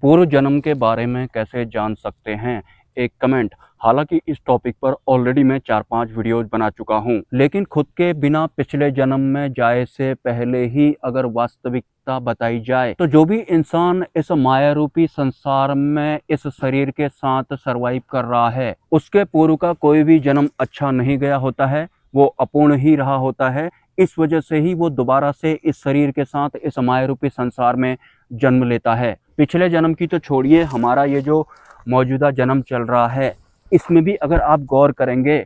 पूर्व जन्म के बारे में कैसे जान सकते हैं? एक कमेंट। हालांकि इस टॉपिक पर ऑलरेडी मैं 4-5 वीडियोज बना चुका हूं, लेकिन खुद के बिना पिछले जन्म में जाए से पहले ही अगर वास्तविकता बताई जाए तो जो भी इंसान इस माया रूपी संसार में इस शरीर के साथ सरवाइव कर रहा है, उसके पूर्व का कोई भी जन्म अच्छा नहीं गया होता है, वो अपूर्ण ही रहा होता है। इस वजह से ही वो दोबारा से इस शरीर के साथ इस माया रूपी संसार में जन्म लेता है। पिछले जन्म की तो छोड़िए, हमारा ये जो मौजूदा जन्म चल रहा है, इसमें भी अगर आप गौर करेंगे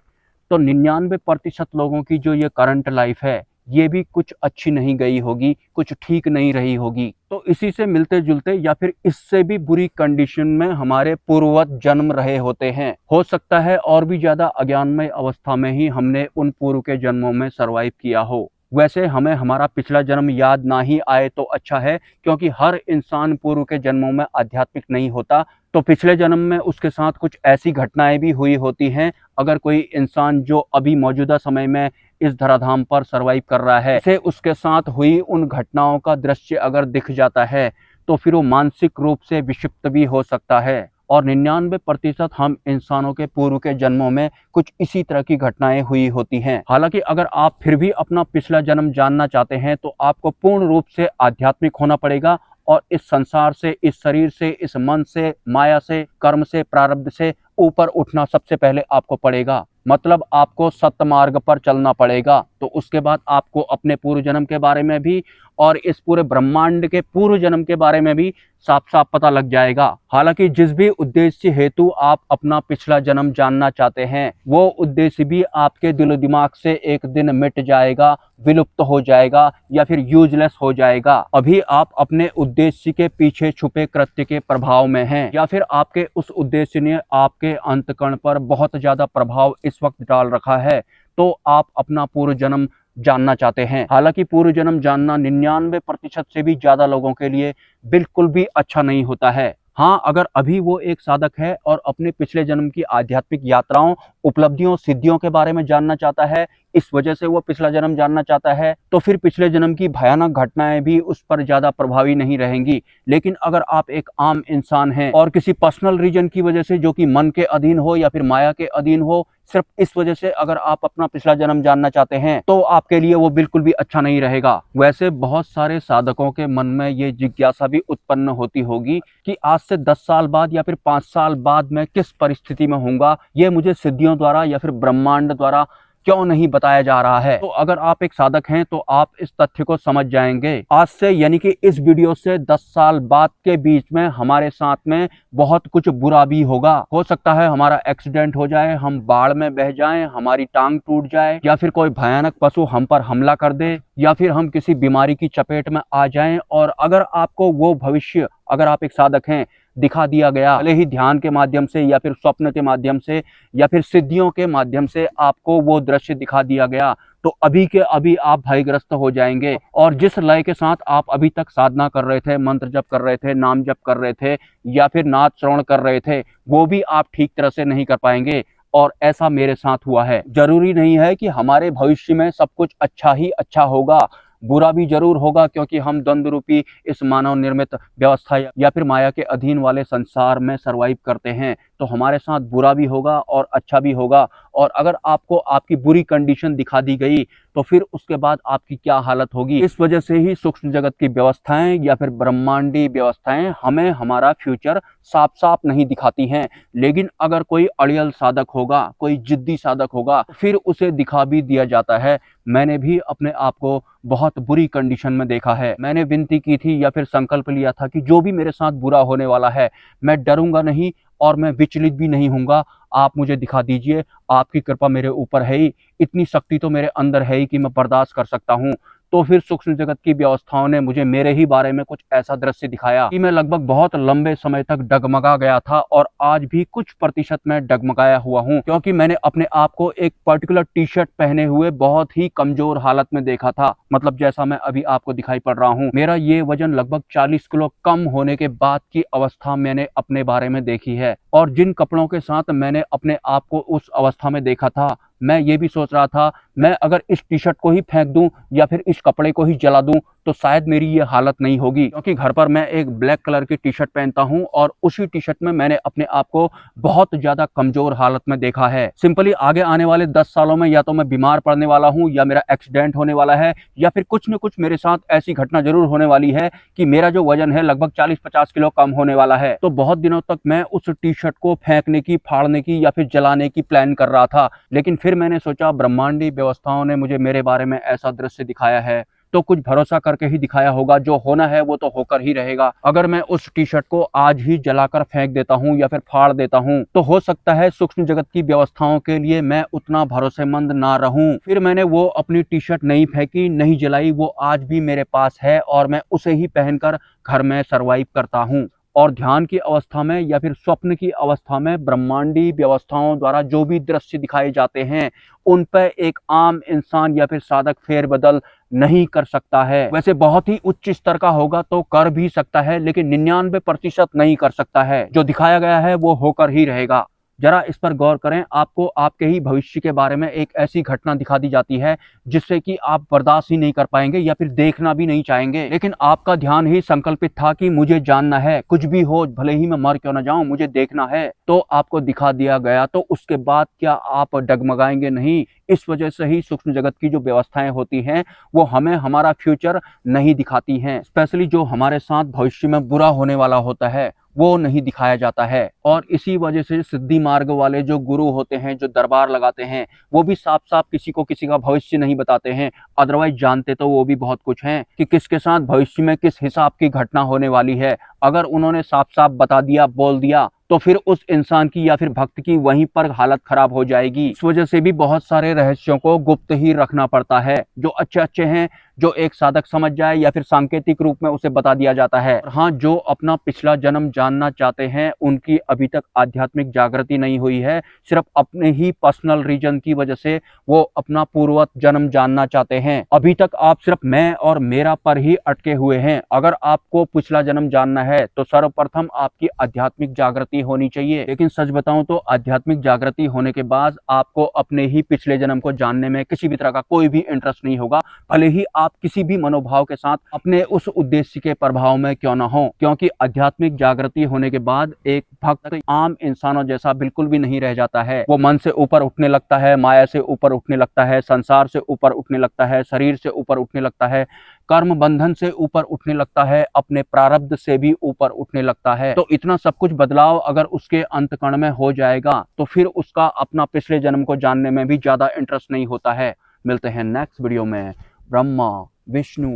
तो 99% लोगों की जो ये करंट लाइफ है, ये भी कुछ अच्छी नहीं गई होगी, कुछ ठीक नहीं रही होगी। तो इसी से मिलते जुलते या फिर इससे भी बुरी कंडीशन में हमारे पूर्वज जन्म रहे होते हैं। हो सकता है और भी ज्यादा अज्ञानमय अवस्था में ही हमने उन पूर्व के जन्मों में सरवाइव किया हो। वैसे हमें हमारा पिछला जन्म याद ना ही आए तो अच्छा है, क्योंकि हर इंसान पूर्व के जन्मों में आध्यात्मिक नहीं होता। तो पिछले जन्म में उसके साथ कुछ ऐसी घटनाएं भी हुई होती हैं। अगर कोई इंसान जो अभी मौजूदा समय में इस धराधाम पर सरवाइव कर रहा है, से उसके साथ हुई उन घटनाओं का दृश्य अगर दिख जाता है तो फिर वो मानसिक रूप से विक्षिप्त भी हो सकता है। और 99% हम इंसानों के पूर्व के जन्मों में कुछ इसी तरह की घटनाएं हुई होती हैं। हालांकि अगर आप फिर भी अपना पिछला जन्म जानना चाहते हैं तो आपको पूर्ण रूप से आध्यात्मिक होना पड़ेगा और इस संसार से, इस शरीर से, इस मन से, माया से, कर्म से, प्रारब्ध से ऊपर उठना सबसे पहले आपको पड़ेगा। मतलब आपको सत्य मार्ग पर चलना पड़ेगा। तो उसके बाद आपको अपने पूर्व जन्म के बारे में भी और इस पूरे ब्रह्मांड के पूर्व जन्म के बारे में भी साफ साफ पता लग जाएगा। हालांकि जिस भी उद्देश्य हेतु आप अपना पिछला जन्म जानना चाहते हैं, वो उद्देश्य भी आपके दिलो दिमाग से एक दिन मिट जाएगा, विलुप्त हो जाएगा या फिर यूजलेस हो जाएगा। अभी आप अपने उद्देश्य के पीछे छुपे कृत्य के प्रभाव में हैं, या फिर आपके उस उद्देश्य ने आपके अंतकरण पर बहुत ज्यादा प्रभाव इस वक्त डाल रखा है। तो आप अपना पूर्व जन्म जानना चाहते हैं। हालांकि पूर्व जन्म जानना 99% से भी ज्यादा लोगों के लिए बिल्कुल भी अच्छा नहीं होता है। हाँ, अगर अभी वो एक साधक है और अपने पिछले जन्म की आध्यात्मिक यात्राओं, उपलब्धियों, सिद्धियों के बारे में जानना चाहता है, इस वजह से वो पिछला जन्म जानना चाहता है, तो फिर पिछले जन्म की भयानक घटनाएं भी उस पर ज्यादा प्रभावी नहीं रहेंगी। लेकिन अगर आप एक आम इंसान हैं और किसी पर्सनल रीजन की वजह से, जो कि मन के अधीन हो या फिर माया के अधीन हो, सिर्फ इस वजह से अगर आप अपना पिछला जन्म जानना चाहते हैं, तो आपके लिए वो बिल्कुल भी अच्छा नहीं रहेगा। वैसे बहुत सारे साधकों के मन में ये जिज्ञासा भी उत्पन्न होती होगी कि आज से 10 साल बाद या फिर 5 साल बाद मैं किस परिस्थिति में होऊंगा, ये मुझे सिद्धियों द्वारा या फिर ब्रह्मांड द्वारा क्यों नहीं बताया जा रहा है। तो अगर आप एक साधक हैं तो आप इस तथ्य को समझ जाएंगे। आज से यानी कि इस वीडियो से 10 साल बाद के बीच में हमारे साथ में बहुत कुछ बुरा भी होगा। हो सकता है हमारा एक्सीडेंट हो जाए, हम बाढ़ में बह जाएं, हमारी टांग टूट जाए, या फिर कोई भयानक पशु हम पर हमला कर दे, या फिर हम किसी बीमारी की चपेट में आ जाएं। और अगर आपको वो भविष्य, अगर आप एक साधक हैं, दिखा दिया गया, भले ही ध्यान के माध्यम से या फिर स्वप्न के माध्यम से या फिर सिद्धियों के माध्यम से आपको वो दृश्य दिखा दिया गया, तो अभी के अभी आप भयग्रस्त हो जाएंगे। और जिस लय के साथ आप अभी तक साधना कर रहे थे, मंत्र जप कर रहे थे, नाम जप कर रहे थे या फिर नाद श्रवण कर रहे थे, वो भी आप ठीक तरह से नहीं कर पाएंगे। और ऐसा मेरे साथ हुआ है। जरूरी नहीं है कि हमारे भविष्य में सब कुछ अच्छा ही अच्छा होगा, बुरा भी जरूर होगा, क्योंकि हम द्वंद्व रूपी इस मानव निर्मित व्यवस्था या फिर माया के अधीन वाले संसार में सरवाइव करते हैं। तो हमारे साथ बुरा भी होगा और अच्छा भी होगा। और अगर आपको आपकी बुरी कंडीशन दिखा दी गई तो फिर उसके बाद आपकी क्या हालत होगी। इस वजह से ही सूक्ष्म जगत की व्यवस्थाएं या फिर ब्रह्मांडी व्यवस्थाएं हमें हमारा फ्यूचर साफ साफ नहीं दिखाती हैं। लेकिन अगर कोई अड़ियल साधक होगा, कोई जिद्दी साधक होगा, फिर उसे दिखा भी दिया जाता है। मैंने भी अपने आप को बहुत बुरी कंडीशन में देखा है। मैंने विनती की थी या फिर संकल्प लिया था कि जो भी मेरे साथ बुरा होने वाला है, मैं डरूंगा नहीं और मैं विचलित भी नहीं होऊंगा। आप मुझे दिखा दीजिए, आपकी कृपा मेरे ऊपर है ही, इतनी शक्ति तो मेरे अंदर है ही कि मैं बर्दाश्त कर सकता हूँ। तो फिर सूक्ष्म जगत की व्यवस्थाओं ने मुझे मेरे ही बारे में कुछ ऐसा दृश्य दिखाया कि मैं लगभग बहुत लंबे समय तक डगमगा गया था। और आज भी कुछ प्रतिशत में डगमगाया हुआ हूँ, क्योंकि मैंने अपने आप को एक पर्टिकुलर टी शर्ट पहने हुए बहुत ही कमजोर हालत में देखा था। मतलब जैसा मैं अभी आपको दिखाई पड़ रहा हूँ। मेरा ये वजन लगभग 40 किलो कम होने के बाद की अवस्था मैंने अपने बारे में देखी है। और जिन कपड़ों के साथ मैंने अपने आप को उस अवस्था में देखा था, मैं ये भी सोच रहा था, मैं अगर इस टी शर्ट को ही फेंक दूं या फिर इस कपड़े को ही जला दूं तो शायद मेरी ये हालत नहीं होगी, क्योंकि घर पर मैं एक ब्लैक कलर की टी शर्ट पहनता हूँ और उसी टी शर्ट में मैंने अपने आप को बहुत ज्यादा कमजोर हालत में देखा है। सिंपली आगे आने वाले 10 सालों में या तो मैं बीमार पड़ने वाला हूँ, या मेरा एक्सीडेंट होने वाला है, या फिर कुछ न कुछ मेरे साथ ऐसी घटना जरूर होने वाली है कि मेरा जो वजन है लगभग 40-50 किलो कम होने वाला है। तो बहुत दिनों तक मैं उस टी शर्ट को फेंकने की, फाड़ने की या फिर जलाने की प्लान कर रहा था, लेकिन फिर मैंने सोचा ब्रह्मांडी व्यवस्थाओं ने मुझे मेरे बारे में ऐसा दृश्य दिखाया है तो कुछ भरोसा करके ही दिखाया होगा, जो होना है वो तो होकर ही रहेगा। अगर मैं उस टी शर्ट को आज ही जलाकर फेंक देता हूँ या फिर फाड़ देता हूँ तो हो सकता है सूक्ष्म जगत की व्यवस्थाओं के लिए मैं उतना भरोसेमंद ना रहूं। फिर मैंने वो अपनी टी शर्ट नहीं फेंकी, नहीं जलाई, वो आज भी मेरे पास है और मैं उसे ही पहनकर घर में सरवाइव करता हूँ। और ध्यान की अवस्था में या फिर स्वप्न की अवस्था में ब्रह्मांडी व्यवस्थाओं द्वारा जो भी दृश्य दिखाए जाते हैं उन पर एक आम इंसान या फिर साधक फेरबदल नहीं कर सकता है। वैसे बहुत ही उच्च स्तर का होगा तो कर भी सकता है, लेकिन 99% नहीं कर सकता है। जो दिखाया गया है वो होकर ही रहेगा। जरा इस पर गौर करें, आपको आपके ही भविष्य के बारे में एक ऐसी घटना दिखा दी जाती है जिससे कि आप बर्दाश्त ही नहीं कर पाएंगे या फिर देखना भी नहीं चाहेंगे, लेकिन आपका ध्यान ही संकल्पित था कि मुझे जानना है, कुछ भी हो, भले ही मैं मर क्यों ना जाऊं, मुझे देखना है। तो आपको दिखा दिया गया, तो उसके बाद क्या आप डगमगाएंगे नहीं? इस वजह से ही सूक्ष्म जगत की जो व्यवस्थाएं होती हैं वो हमें हमारा फ्यूचर नहीं दिखाती हैं। स्पेशली जो हमारे साथ भविष्य में बुरा होने वाला होता है वो नहीं दिखाया जाता है। और इसी वजह से सिद्धि मार्ग वाले जो गुरु होते हैं, जो दरबार लगाते हैं, वो भी साफ साफ किसी को किसी का भविष्य नहीं बताते हैं। अदरवाइज जानते तो वो भी बहुत कुछ हैं कि किसके साथ भविष्य में किस हिसाब की घटना होने वाली है। अगर उन्होंने साफ साफ बता दिया, बोल दिया, तो फिर उस इंसान की या फिर भक्त की वहीं पर हालत खराब हो जाएगी। इस वजह से भी बहुत सारे रहस्यों को गुप्त ही रखना पड़ता है। जो अच्छे अच्छे हैं, जो एक साधक समझ जाए या फिर सांकेतिक रूप में उसे बता दिया जाता है। हाँ, जो अपना पिछला जन्म जानना चाहते हैं उनकी अभी तक आध्यात्मिक जागृति नहीं हुई है। सिर्फ अपने ही पर्सनल रीजन की वजह से वो अपना पूर्वत जन्म जानना चाहते हैं। अभी तक आप सिर्फ मैं और मेरा पर ही अटके हुए हैं। अगर आपको पिछला जन्म जानना है तो सर्वप्रथम आपकी आध्यात्मिक जागृति होनी चाहिए। लेकिन सच बताऊं तो आध्यात्मिक जागृति होने के बाद आपको अपने ही पिछले जन्म को जानने में किसी भी तरह का कोई भी इंटरेस्ट नहीं होगा, भले ही आप किसी भी मनोभाव के साथ अपने उस उद्देश्य के प्रभाव में क्यों ना हो। क्योंकि आध्यात्मिक जागृति होने के बाद एक भक्त आम इंसानों जैसा बिल्कुल भी नहीं रह जाता है। वो मन से ऊपर उठने लगता है, माया से ऊपर उठने लगता है, संसार से ऊपर उठने लगता है, शरीर से ऊपर उठने लगता है, कर्म बंधन से ऊपर उठने लगता है, अपने प्रारब्ध से भी ऊपर उठने लगता है। तो इतना सब कुछ बदलाव अगर उसके अंतकण में हो जाएगा तो फिर उसका अपना पिछले जन्म को जानने में भी ज्यादा इंटरेस्ट नहीं होता है। मिलते हैं नेक्स्ट वीडियो में। ब्रह्मा, विष्णु,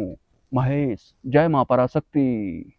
महेश, जय मां पराशक्ति।